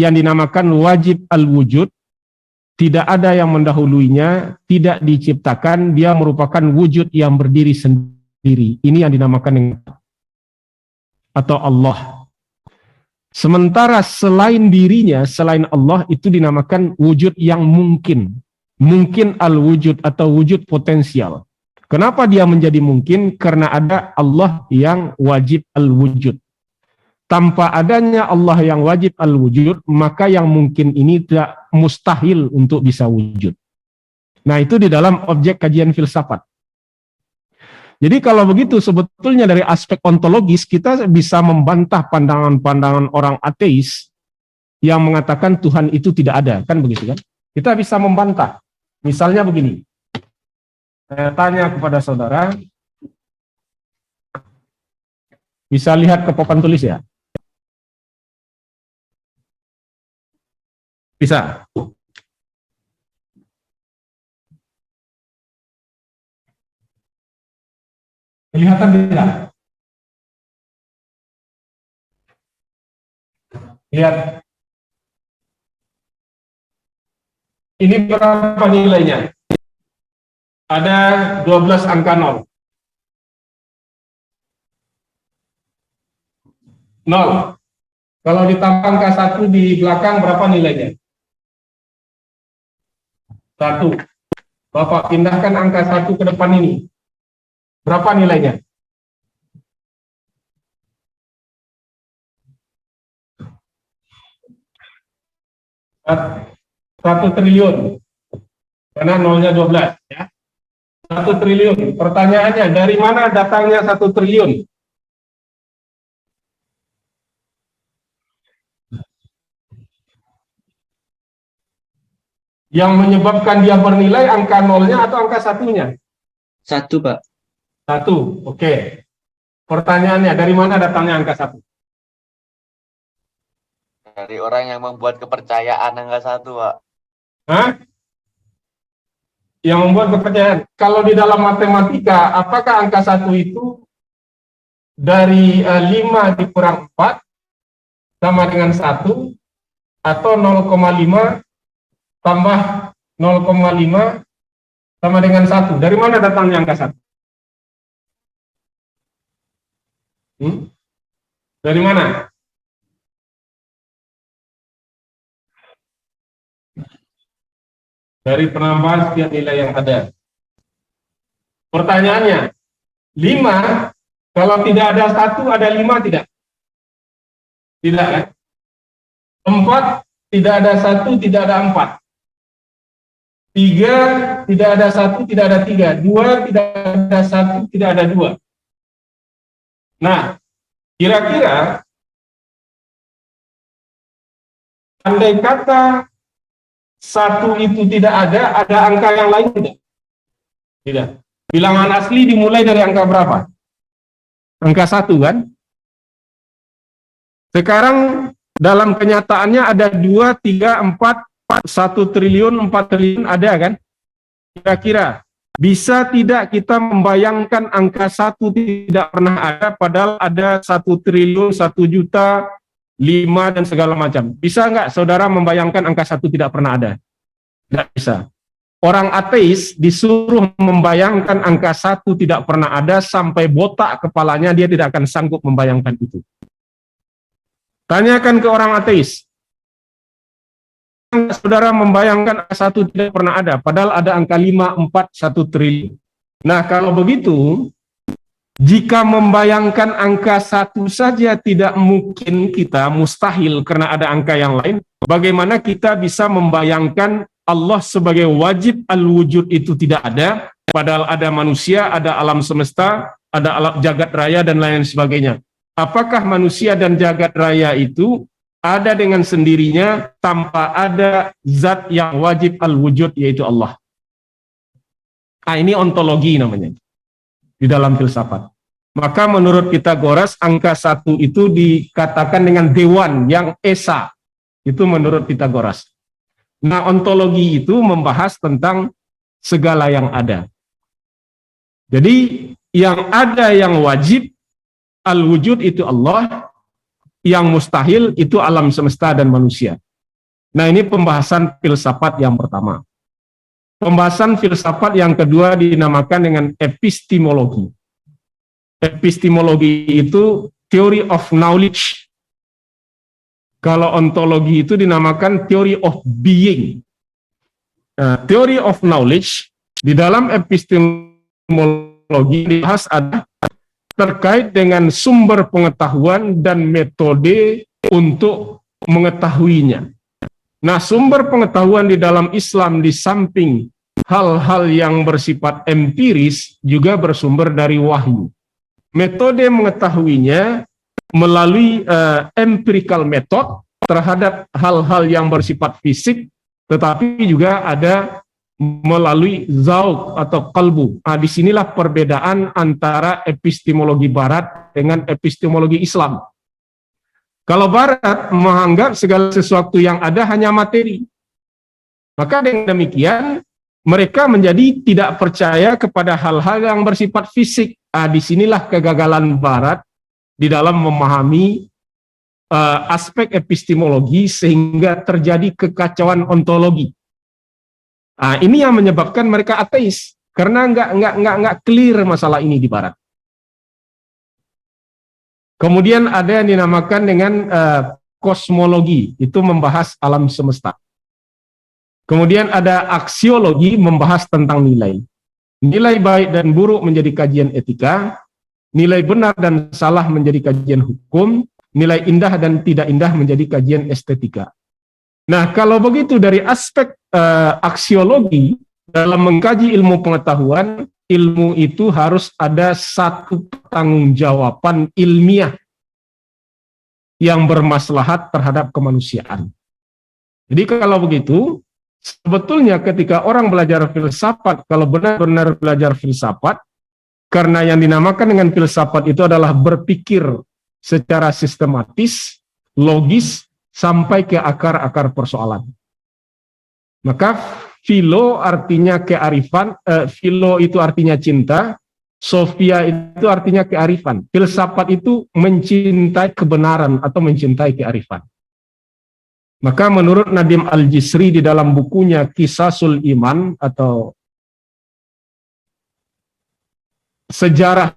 yang dinamakan wajib al-wujud, tidak ada yang mendahuluinya, tidak diciptakan, dia merupakan wujud yang berdiri sendiri. Ini yang dinamakan atau Allah. Sementara selain dirinya, selain Allah, itu dinamakan wujud yang mungkin. Mungkin al-wujud atau wujud potensial. Kenapa dia menjadi mungkin? Karena ada Allah yang wajib al-wujud. Tanpa adanya Allah yang wajib al-wujud, maka yang mungkin ini tidak mustahil untuk bisa wujud. Nah, itu di dalam objek kajian filsafat. Jadi kalau begitu, sebetulnya dari aspek ontologis, kita bisa membantah pandangan-pandangan orang ateis yang mengatakan Tuhan itu tidak ada. Kan begitu kan? Kita bisa membantah. Misalnya begini. Saya tanya kepada saudara, bisa lihat ke papan tulis ya? Bisa. Kelihatan tidak? Lihat. Ini berapa nilainya? Ada 12 angka 0. 0. Kalau ditambah angka 1 di belakang, berapa nilainya? 1. Bapak pindahkan angka 1 ke depan ini. Berapa nilainya? 1 triliun. Karena nolnya 12. Ya. 1 triliun. Pertanyaannya, dari mana datangnya 1 triliun? Yang menyebabkan dia bernilai angka nolnya atau angka satunya? 1, Pak. 1, oke. Pertanyaannya, dari mana datangnya angka 1? Dari orang yang membuat kepercayaan angka 1, Pak. Hah? Yang membuat kepercayaan. Kalau di dalam matematika, apakah angka 1 itu dari 5 dikurang 4 sama dengan 1 atau 0,5 tambah 0,5 sama dengan 1. Dari mana datangnya angka 1? Dari mana? Dari penambahan setiap nilai yang ada. Pertanyaannya, 5, kalau tidak ada 1, ada 5 tidak? Tidak kan? 4, tidak ada 1, tidak ada 4. 3, tidak ada 1, tidak ada 3. 2, tidak ada 1, tidak ada 2. Nah, kira-kira andai kata 1 itu tidak ada angka yang lain tidak? Tidak. Bilangan asli dimulai dari angka berapa? Angka 1 kan? Sekarang dalam kenyataannya ada 2, 3, 4, 1 triliun, 4 triliun ada kan? Kira-kira bisa tidak kita membayangkan angka 1 tidak pernah ada, padahal ada 1 triliun, 1 juta, 5 dan segala macam. Bisa nggak saudara membayangkan angka 1 tidak pernah ada? Nggak bisa. Orang ateis disuruh membayangkan angka 1 tidak pernah ada sampai botak kepalanya, dia tidak akan sanggup membayangkan itu. Tanyakan ke orang ateis. Saudara membayangkan angka 1 tidak pernah ada, padahal ada angka 5, 4, 1 triliun. Nah, kalau begitu, jika membayangkan angka 1 saja tidak mungkin kita, mustahil karena ada angka yang lain, bagaimana kita bisa membayangkan Allah sebagai wajib al-wujud itu tidak ada, padahal ada manusia, ada alam semesta, ada alam jagat raya, dan lain sebagainya. Apakah manusia dan jagat raya itu ada dengan sendirinya tanpa ada zat yang wajib al-wujud, yaitu Allah? Nah, ini ontologi namanya di dalam filsafat. Maka menurut Pitagoras, angka 1 itu dikatakan dengan dewan yang esa. Itu menurut Pitagoras. Nah, ontologi itu membahas tentang segala yang ada. Jadi, yang ada yang wajib al-wujud itu Allah, yang mustahil itu alam semesta dan manusia. Nah, ini pembahasan filsafat yang pertama. Pembahasan filsafat yang kedua dinamakan dengan epistemologi. Epistemologi itu theory of knowledge. Kalau ontologi itu dinamakan theory of being. Nah, theory of knowledge di dalam epistemologi dibahas ada terkait dengan sumber pengetahuan dan metode untuk mengetahuinya. Nah, sumber pengetahuan di dalam Islam di samping hal-hal yang bersifat empiris juga bersumber dari wahyu. Metode mengetahuinya melalui empirical method terhadap hal-hal yang bersifat fisik, tetapi juga ada melalui zauq atau qalbu. Nah, disinilah perbedaan antara epistemologi Barat dengan epistemologi Islam. Kalau Barat menganggap segala sesuatu yang ada hanya materi, maka dengan demikian mereka menjadi tidak percaya kepada hal-hal yang bersifat fisik. Nah, disinilah kegagalan Barat di dalam memahami aspek epistemologi sehingga terjadi kekacauan ontologi. Nah, ini yang menyebabkan mereka ateis karena nggak clear masalah ini di Barat. Kemudian ada yang dinamakan dengan kosmologi, itu membahas alam semesta. Kemudian ada aksiologi, membahas tentang nilai. Nilai baik dan buruk menjadi kajian etika, nilai benar dan salah menjadi kajian hukum, nilai indah dan tidak indah menjadi kajian estetika. Nah, kalau begitu dari aspek aksiologi dalam mengkaji ilmu pengetahuan, ilmu itu harus ada satu pertanggungjawaban ilmiah yang bermaslahat terhadap kemanusiaan. Jadi kalau begitu, sebetulnya ketika orang belajar filsafat, kalau benar-benar belajar filsafat, karena yang dinamakan dengan filsafat itu adalah berpikir secara sistematis, logis, sampai ke akar-akar persoalan. Maka philo artinya kearifan, philo itu artinya cinta, sophia itu artinya kearifan. Filsafat itu mencintai kebenaran atau mencintai kearifan. Maka menurut Nadim Al-Jisri di dalam bukunya Qisasul Iman atau sejarah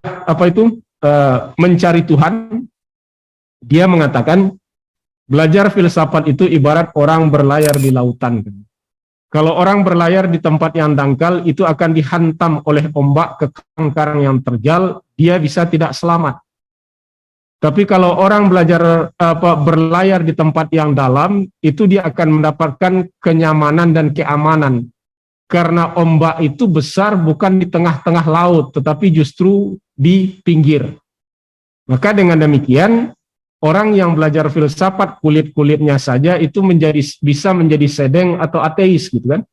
mencari Tuhan, dia mengatakan belajar filsafat itu ibarat orang berlayar di lautan. Kalau orang berlayar di tempat yang dangkal, itu akan dihantam oleh ombak ke karang-karang yang terjal, dia bisa tidak selamat. Tapi kalau orang berlayar di tempat yang dalam, itu dia akan mendapatkan kenyamanan dan keamanan. Karena ombak itu besar bukan di tengah-tengah laut, tetapi justru di pinggir. Maka dengan demikian, orang yang belajar filsafat kulit-kulitnya saja itu bisa menjadi sedeng atau ateis gitu kan.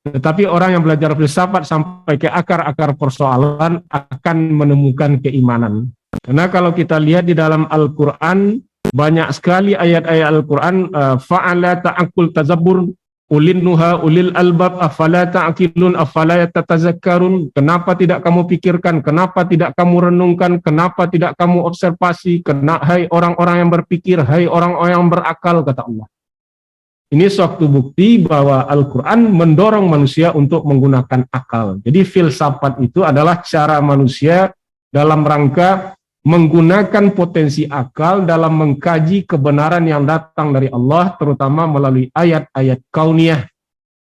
Tetapi orang yang belajar filsafat sampai ke akar-akar persoalan akan menemukan keimanan. Karena kalau kita lihat di dalam Al-Quran, banyak sekali ayat-ayat Al-Quran, fa'ala ta'akul tazabbur, ulil nuha, ulil albab, afala ta'akilun, afala tatazakkarun. Kenapa tidak kamu pikirkan, kenapa tidak kamu renungkan, kenapa tidak kamu observasi, hai orang-orang yang berpikir, hai orang-orang yang berakal, kata Allah. Ini suatu bukti bahwa Al-Quran mendorong manusia untuk menggunakan akal. Jadi filsafat itu adalah cara manusia dalam rangka menggunakan potensi akal dalam mengkaji kebenaran yang datang dari Allah, terutama melalui ayat-ayat kauniyah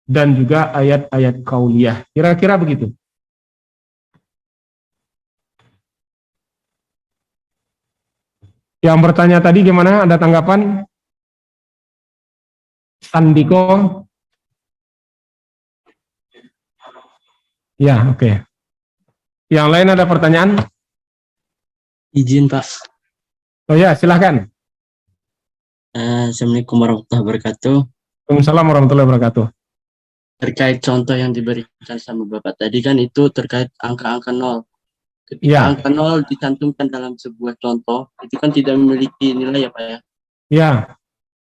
dan juga ayat-ayat kauliyah. Kira-kira begitu. Yang bertanya tadi gimana? Ada tanggapan? Sandiko? Ya, oke. Yang lain ada pertanyaan? Izin Pak. Oh ya, silahkan. Assalamualaikum warahmatullahi wabarakatuh. Waalaikumsalam warahmatullahi wabarakatuh. Terkait contoh yang diberikan sama Bapak tadi kan itu terkait angka-angka nol. Ketika Ya. angka nol dicantumkan dalam sebuah contoh, itu kan tidak memiliki nilai ya Pak ya. Ya.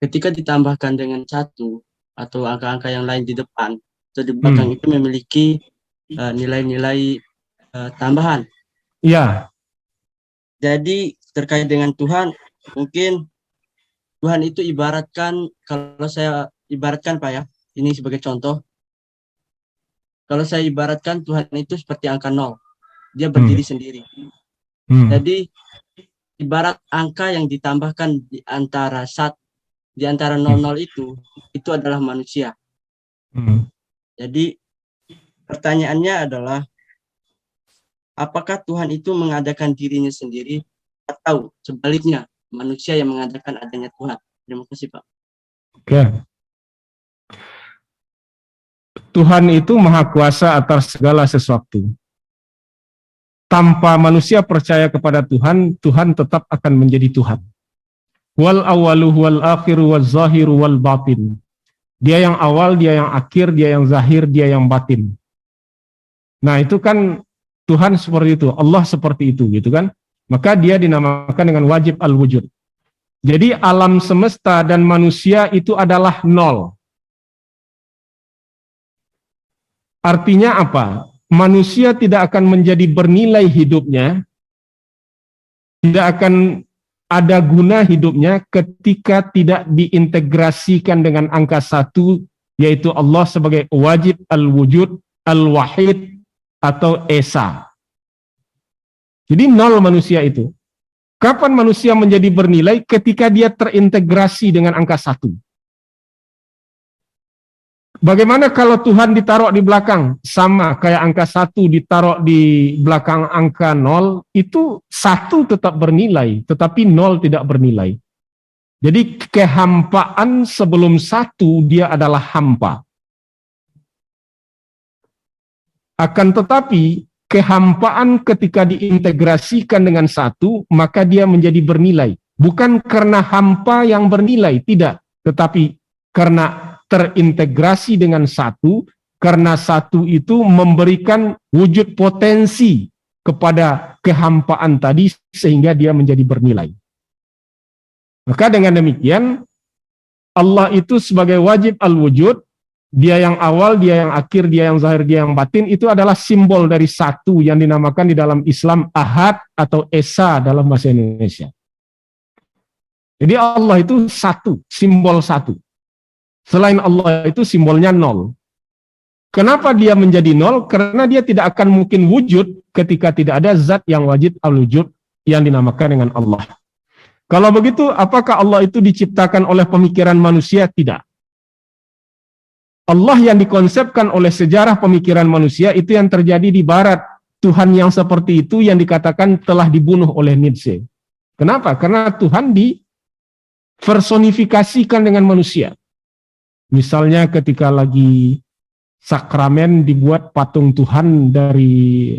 Ketika ditambahkan dengan 1 atau angka-angka yang lain di depan atau di belakang itu memiliki nilai-nilai tambahan. Iya. Jadi terkait dengan Tuhan, mungkin Tuhan itu ibaratkan kalau saya ibaratkan Pak ya, ini sebagai contoh. Kalau saya ibaratkan Tuhan itu seperti angka 0. Dia berdiri sendiri. Jadi ibarat angka yang ditambahkan di antara 00 itu adalah manusia. Jadi pertanyaannya adalah, apakah Tuhan itu mengadakan dirinya sendiri atau sebaliknya manusia yang mengadakan adanya Tuhan? Terima kasih Pak. Oke. Tuhan itu maha kuasa atas segala sesuatu. Tanpa manusia percaya kepada Tuhan, Tuhan tetap akan menjadi Tuhan. Wal awalu wal akhiru wal zahiru wal batin. Dia yang awal, dia yang akhir, dia yang zahir, dia yang batin. Nah, itu kan Tuhan seperti itu, Allah seperti itu, gitu kan? Maka dia dinamakan dengan wajib al-wujud. Jadi alam semesta dan manusia itu adalah nol. Artinya apa? Manusia tidak akan menjadi bernilai hidupnya, tidak akan ada guna hidupnya ketika tidak diintegrasikan dengan angka 1, yaitu Allah sebagai wajib al-wujud, al-wahid, atau Esa. Jadi nol manusia itu. Kapan manusia menjadi bernilai? Ketika dia terintegrasi dengan angka 1. Bagaimana kalau Tuhan ditaruh di belakang? Sama kayak angka 1 ditaruh di belakang angka 0, itu 1 tetap bernilai, tetapi 0 tidak bernilai. Jadi kehampaan sebelum 1 dia adalah hampa. Akan tetapi kehampaan ketika diintegrasikan dengan 1, maka dia menjadi bernilai. Bukan karena hampa yang bernilai, tidak. Tetapi karena terintegrasi dengan 1, karena 1 itu memberikan wujud potensi kepada kehampaan tadi, sehingga dia menjadi bernilai. Maka dengan demikian, Allah itu sebagai wajib al-wujud, dia yang awal, dia yang akhir, dia yang zahir, dia yang batin, itu adalah simbol dari 1 yang dinamakan di dalam Islam Ahad atau Esa dalam bahasa Indonesia. Jadi Allah itu 1, simbol 1. Selain Allah itu simbolnya 0. Kenapa dia menjadi 0? Karena dia tidak akan mungkin wujud ketika tidak ada zat yang wajib al-wujud yang dinamakan dengan Allah. Kalau begitu, apakah Allah itu diciptakan oleh pemikiran manusia? Tidak. Allah yang dikonsepkan oleh sejarah pemikiran manusia itu yang terjadi di barat. Tuhan yang seperti itu yang dikatakan telah dibunuh oleh Nietzsche. Kenapa? Karena Tuhan dipersonifikasikan dengan manusia. Misalnya ketika lagi sakramen dibuat patung Tuhan dari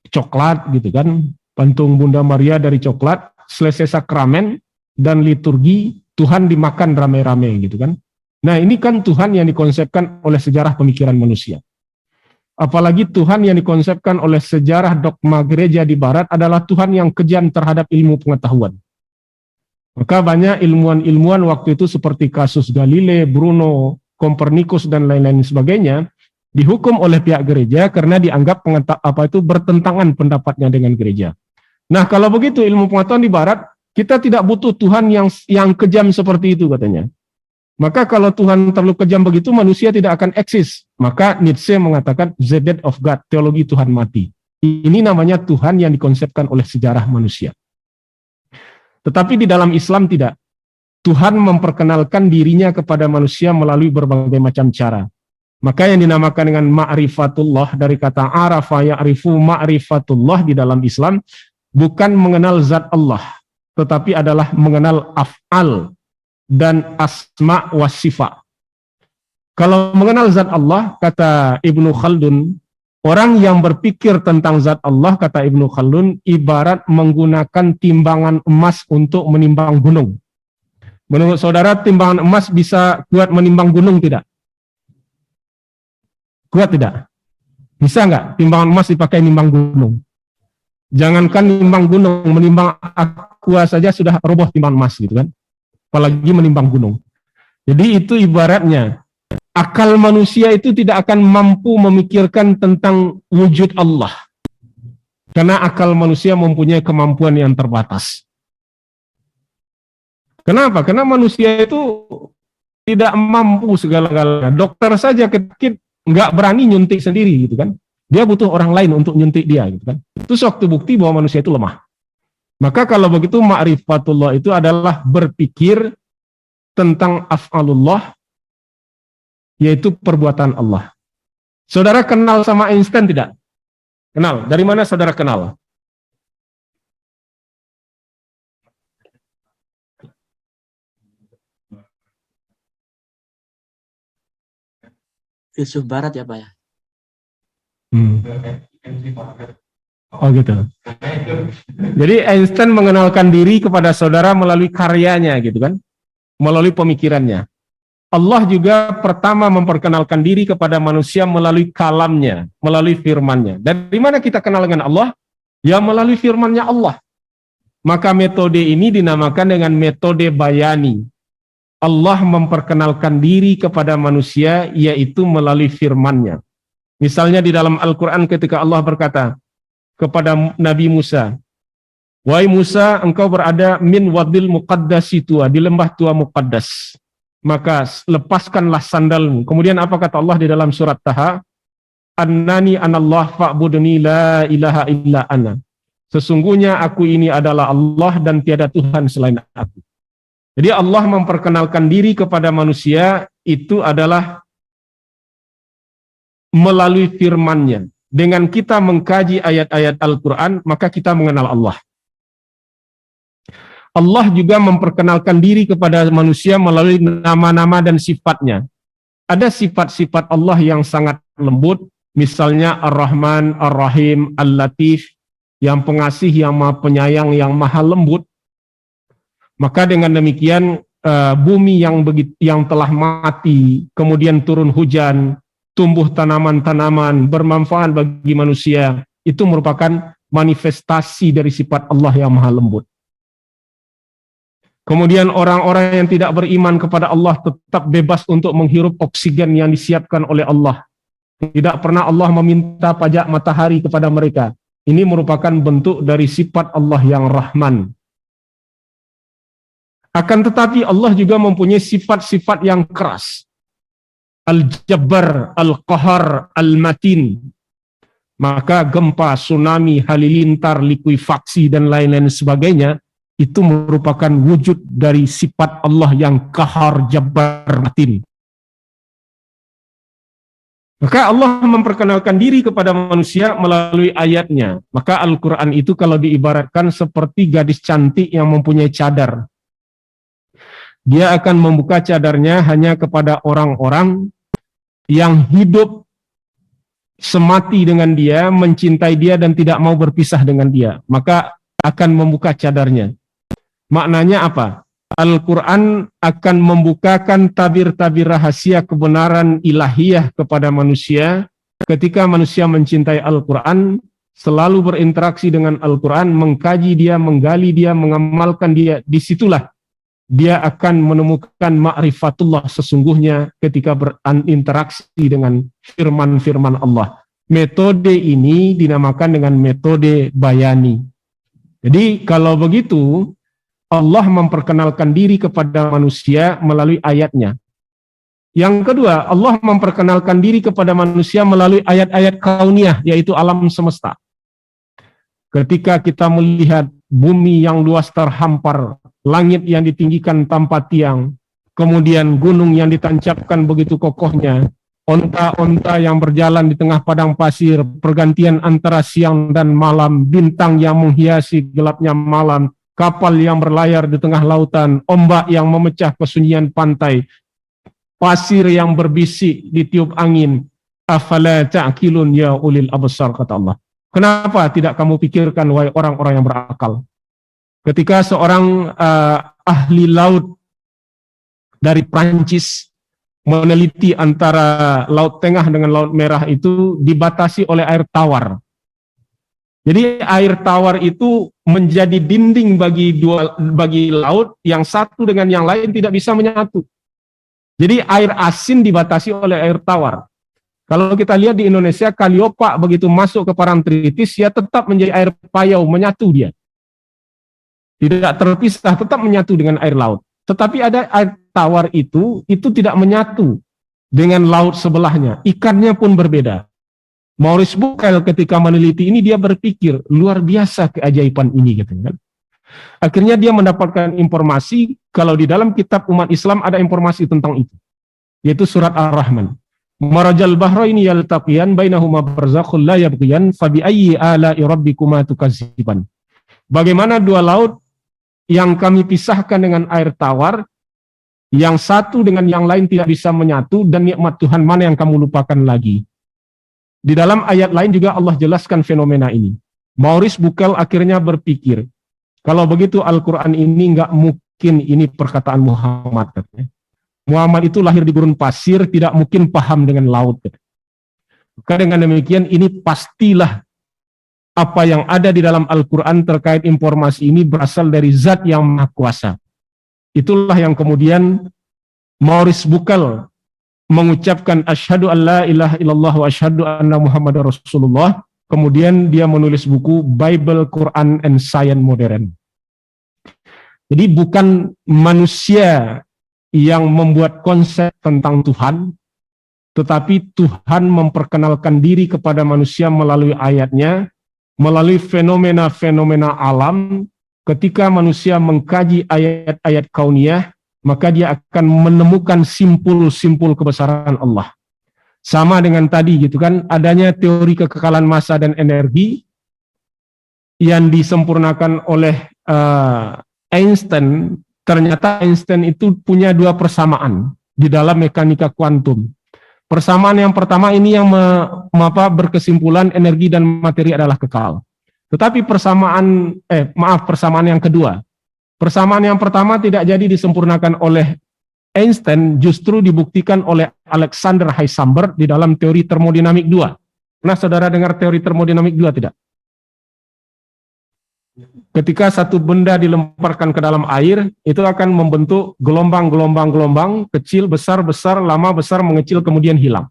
coklat gitu kan, patung Bunda Maria dari coklat, selesai sakramen dan liturgi Tuhan dimakan rame-rame gitu kan. Nah, ini kan Tuhan yang dikonsepkan oleh sejarah pemikiran manusia. Apalagi Tuhan yang dikonsepkan oleh sejarah dogma gereja di barat adalah Tuhan yang kejam terhadap ilmu pengetahuan. Maka banyak ilmuwan-ilmuwan waktu itu seperti kasus Galilei, Bruno, Kopernikus dan lain-lain sebagainya dihukum oleh pihak gereja karena dianggap bertentangan pendapatnya dengan gereja. Nah, kalau begitu ilmu pengetahuan di barat, kita tidak butuh Tuhan yang kejam seperti itu katanya. Maka kalau Tuhan terlalu kejam begitu, manusia tidak akan eksis. Maka Nietzsche mengatakan the death of God, teologi Tuhan mati. Ini namanya Tuhan yang dikonsepkan oleh sejarah manusia. Tetapi di dalam Islam tidak. Tuhan memperkenalkan dirinya kepada manusia melalui berbagai macam cara. Maka yang dinamakan dengan ma'rifatullah dari kata arafa ya'rifu ma'rifatullah di dalam Islam bukan mengenal zat Allah, tetapi adalah mengenal af'al dan asma wa sifat. Kalau mengenal zat Allah, kata Ibnu Khaldun, orang yang berpikir tentang zat Allah, kata Ibnu Khaldun, ibarat menggunakan timbangan emas untuk menimbang gunung. Menurut saudara, timbangan emas bisa kuat menimbang gunung tidak? Kuat tidak? Bisa nggak timbangan emas dipakai nimbang gunung? Jangankan nimbang gunung, menimbang aqua saja sudah roboh timbangan emas gitu kan? Apalagi menimbang gunung. Jadi itu ibaratnya akal manusia itu tidak akan mampu memikirkan tentang wujud Allah. Karena akal manusia mempunyai kemampuan yang terbatas. Kenapa? Karena manusia itu tidak mampu segala-galanya. Dokter saja sakit nggak berani nyuntik sendiri gitu kan. Dia butuh orang lain untuk nyuntik dia gitu kan. Itu suatu bukti bahwa manusia itu lemah. Maka kalau begitu ma'rifatullah itu adalah berpikir tentang af'alullah, yaitu perbuatan Allah. Saudara kenal sama Einstein tidak? Kenal. Dari mana saudara kenal? Filsuf barat ya Pak ya? Oh gitu. Jadi Einstein mengenalkan diri kepada saudara melalui karyanya gitu kan, melalui pemikirannya. Allah juga pertama memperkenalkan diri kepada manusia melalui kalamnya, melalui firmannya. Dari mana kita kenal dengan Allah? Ya melalui firmannya Allah. Maka metode ini dinamakan dengan metode bayani. Allah memperkenalkan diri kepada manusia yaitu melalui firman-Nya. Misalnya di dalam Al-Quran ketika Allah berkata kepada Nabi Musa, "Wahai Musa, engkau berada min wadil muqaddasi tua, di lembah tua muqaddas. Maka lepaskanlah sandalmu." Kemudian apa kata Allah di dalam surat Taha? "Annani anallah fa'budni la ilaha illa ana." Sesungguhnya aku ini adalah Allah dan tiada Tuhan selain aku. Jadi Allah memperkenalkan diri kepada manusia itu adalah melalui firman-Nya. Dengan kita mengkaji ayat-ayat Al-Quran, maka kita mengenal Allah. Allah juga memperkenalkan diri kepada manusia melalui nama-nama dan sifatnya. Ada sifat-sifat Allah yang sangat lembut, misalnya Ar-Rahman, Ar-Rahim, Al-Latif, yang pengasih, yang maha penyayang, yang maha lembut. Maka dengan demikian bumi yang telah mati, kemudian turun hujan, tumbuh tanaman-tanaman bermanfaat bagi manusia, itu merupakan manifestasi dari sifat Allah yang maha lembut. Kemudian orang-orang yang tidak beriman kepada Allah tetap bebas untuk menghirup oksigen yang disiapkan oleh Allah. Tidak pernah Allah meminta pajak matahari kepada mereka. Ini merupakan bentuk dari sifat Allah yang Rahman. Akan tetapi Allah juga mempunyai sifat-sifat yang keras. Al-Jabbar, Al-Qahar, Al-Matin. Maka gempa, tsunami, halilintar, likuifaksi, dan lain-lain sebagainya, itu merupakan wujud dari sifat Allah yang Qahar, Jabbar, Matin. Maka Allah memperkenalkan diri kepada manusia melalui ayatnya. Maka Al-Quran itu kalau diibaratkan seperti gadis cantik yang mempunyai cadar. Dia akan membuka cadarnya hanya kepada orang-orang yang hidup semati dengan dia, mencintai dia dan tidak mau berpisah dengan dia. Maka akan membuka cadarnya. Maknanya apa? Al-Quran akan membukakan tabir-tabir rahasia kebenaran ilahiyah kepada manusia. Ketika manusia mencintai Al-Quran, selalu berinteraksi dengan Al-Quran, mengkaji dia, menggali dia, mengamalkan dia, disitulah dia akan menemukan ma'rifatullah sesungguhnya ketika berinteraksi dengan firman-firman Allah. Metode ini dinamakan dengan metode bayani. Jadi kalau begitu, Allah memperkenalkan diri kepada manusia melalui ayatnya. Yang kedua, Allah memperkenalkan diri kepada manusia melalui ayat-ayat kauniyah, yaitu alam semesta. Ketika kita melihat bumi yang luas terhampar, langit yang ditinggikan tanpa tiang, kemudian gunung yang ditancapkan begitu kokohnya, onta-onta yang berjalan di tengah padang pasir, pergantian antara siang dan malam, bintang yang menghiasi gelapnya malam, kapal yang berlayar di tengah lautan, ombak yang memecah kesunyian pantai, pasir yang berbisik ditiup angin. Afala ta'qilun ya ulil absar, kata Allah. Kenapa tidak kamu pikirkan wahai orang-orang yang berakal? Ketika seorang ahli laut dari Prancis meneliti antara Laut Tengah dengan Laut Merah itu dibatasi oleh air tawar. Jadi air tawar itu menjadi dinding bagi laut yang satu dengan yang lain tidak bisa menyatu. Jadi air asin dibatasi oleh air tawar. Kalau kita lihat di Indonesia, Kaliopak begitu masuk ke Parangtritis, ya tetap menjadi air payau, menyatu dia. Tidak terpisah, tetap menyatu dengan air laut. Tetapi ada tawar itu tidak menyatu dengan laut sebelahnya. Ikannya pun berbeda. Maurice Bucaille ketika meneliti ini dia berpikir luar biasa keajaiban ini gitu kan. Akhirnya dia mendapatkan informasi kalau di dalam kitab umat Islam ada informasi tentang itu, yaitu surat Ar-Rahman. Marajal bahraini yaltaqiyan bainahuma barzakhun la yabghiyan fabi ayyi ala'i rabbikuma tukadziban. Bagaimana dua laut yang kami pisahkan dengan air tawar, yang satu dengan yang lain tidak bisa menyatu, dan nikmat Tuhan mana yang kamu lupakan lagi. Di dalam ayat lain juga Allah jelaskan fenomena ini. Maurice Bucaille akhirnya berpikir, kalau begitu Al-Quran ini nggak mungkin ini perkataan Muhammad. Muhammad itu lahir di gurun pasir, tidak mungkin paham dengan laut. Maka dengan demikian ini pastilah apa yang ada di dalam Al-Quran terkait informasi ini berasal dari zat yang maha kuasa. Itulah yang kemudian Maurice Bucaille mengucapkan asyhadu an la ilaha illallah wa asyhadu anna Muhammadar Rasulullah. Kemudian dia menulis buku Bible, Quran, and Science Modern. Jadi bukan manusia yang membuat konsep tentang Tuhan, tetapi Tuhan memperkenalkan diri kepada manusia melalui ayatnya, melalui fenomena-fenomena alam. Ketika manusia mengkaji ayat-ayat kauniyah, maka dia akan menemukan simpul-simpul kebesaran Allah. Sama dengan tadi gitu kan, adanya teori kekekalan massa dan energi yang disempurnakan oleh Einstein. Ternyata Einstein itu punya dua persamaan di dalam mekanika kuantum. Persamaan yang pertama ini yang berkesimpulan energi dan materi adalah kekal. Tetapi persamaan yang kedua. Persamaan yang pertama tidak jadi disempurnakan oleh Einstein, justru dibuktikan oleh Alexander Heisenberg di dalam teori termodinamik 2. Pernah saudara dengar teori termodinamik 2 tidak? Ketika satu benda dilemparkan ke dalam air, itu akan membentuk gelombang-gelombang kecil, besar, lama, besar, mengecil, kemudian hilang.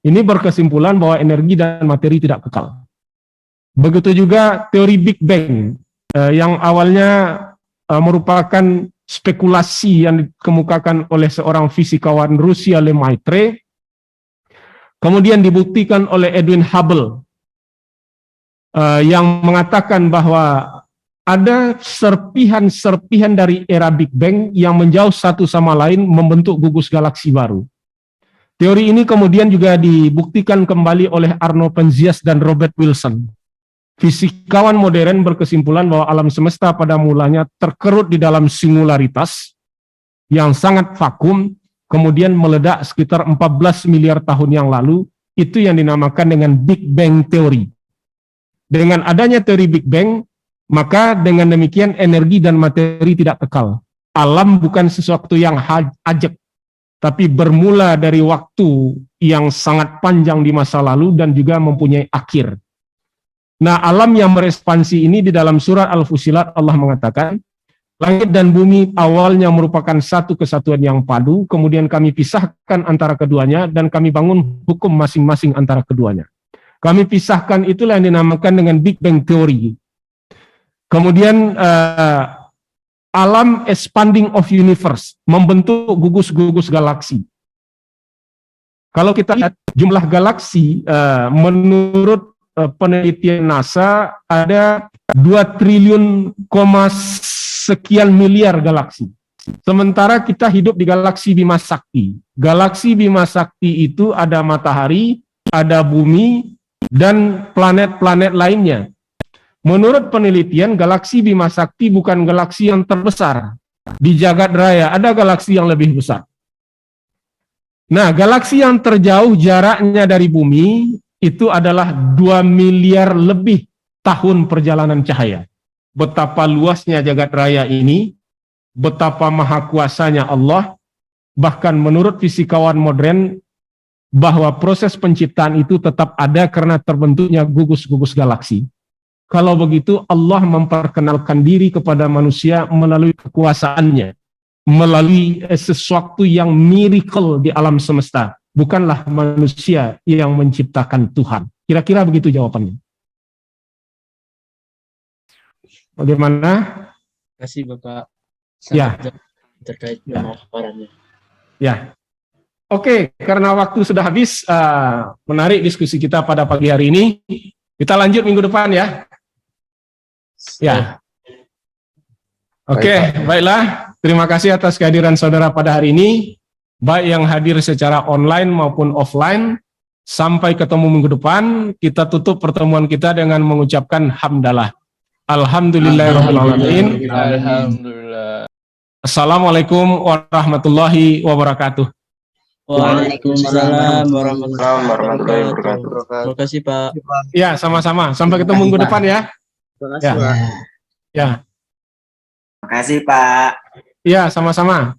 Ini berkesimpulan bahwa energi dan materi tidak kekal. Begitu juga teori Big Bang, yang awalnya merupakan spekulasi yang dikemukakan oleh seorang fisikawan Rusia Lemaitre, kemudian dibuktikan oleh Edwin Hubble, yang mengatakan bahwa ada serpihan-serpihan dari era Big Bang yang menjauh satu sama lain membentuk gugus galaksi baru. Teori ini kemudian juga dibuktikan kembali oleh Arno Penzias dan Robert Wilson. Fisikawan modern berkesimpulan bahwa alam semesta pada mulanya terkerut di dalam singularitas yang sangat vakum, kemudian meledak sekitar 14 miliar tahun yang lalu. Itu yang dinamakan dengan Big Bang Theory. Dengan adanya teori Big Bang, maka dengan demikian energi dan materi tidak kekal. Alam bukan sesuatu yang ajak, tapi bermula dari waktu yang sangat panjang di masa lalu dan juga mempunyai akhir. Nah, alam yang merespansi ini di dalam surat Al-Fusilat Allah mengatakan, langit dan bumi awalnya merupakan satu kesatuan yang padu, kemudian kami pisahkan antara keduanya dan kami bangun hukum masing-masing antara keduanya. Kami pisahkan, itulah yang dinamakan dengan Big Bang Theory. Kemudian alam expanding of universe, membentuk gugus-gugus galaksi. Kalau kita lihat jumlah galaksi, menurut penelitian NASA ada 2 triliun, sekian miliar galaksi. Sementara kita hidup di galaksi Bima Sakti. Galaksi Bima Sakti itu ada matahari, ada bumi, dan planet-planet lainnya. Menurut penelitian, galaksi Bima Sakti bukan galaksi yang terbesar. Di jagat raya ada galaksi yang lebih besar. Nah, galaksi yang terjauh jaraknya dari bumi itu adalah 2 miliar lebih tahun perjalanan cahaya. Betapa luasnya jagat raya ini, betapa maha kuasanya Allah, bahkan menurut fisikawan modern, bahwa proses penciptaan itu tetap ada karena terbentuknya gugus-gugus galaksi. Kalau begitu, Allah memperkenalkan diri kepada manusia melalui kekuasaannya, melalui sesuatu yang miracle di alam semesta. Bukanlah manusia yang menciptakan Tuhan. Kira-kira begitu jawabannya. Bagaimana? Terima kasih Bapak. Ya. terkait pemaparannya. Ya. Oke, karena waktu sudah habis, menarik diskusi kita pada pagi hari ini. Kita lanjut minggu depan ya. Ya. Oke, baiklah. Terima kasih atas kehadiran saudara pada hari ini. Baik yang hadir secara online maupun offline. Sampai ketemu minggu depan. Kita tutup pertemuan kita dengan mengucapkan hamdalah. Alhamdulillahirrahmanirrahim. Alhamdulillah. Assalamualaikum warahmatullahi wabarakatuh. Waalaikumsalam warahmatullahi wabarakatuh. Terima kasih Pak. Ya, sama-sama. Sampai ketemu minggu depan ya. Terima kasih Ya. Pak. Ya. Terima kasih Pak. Ya, sama-sama.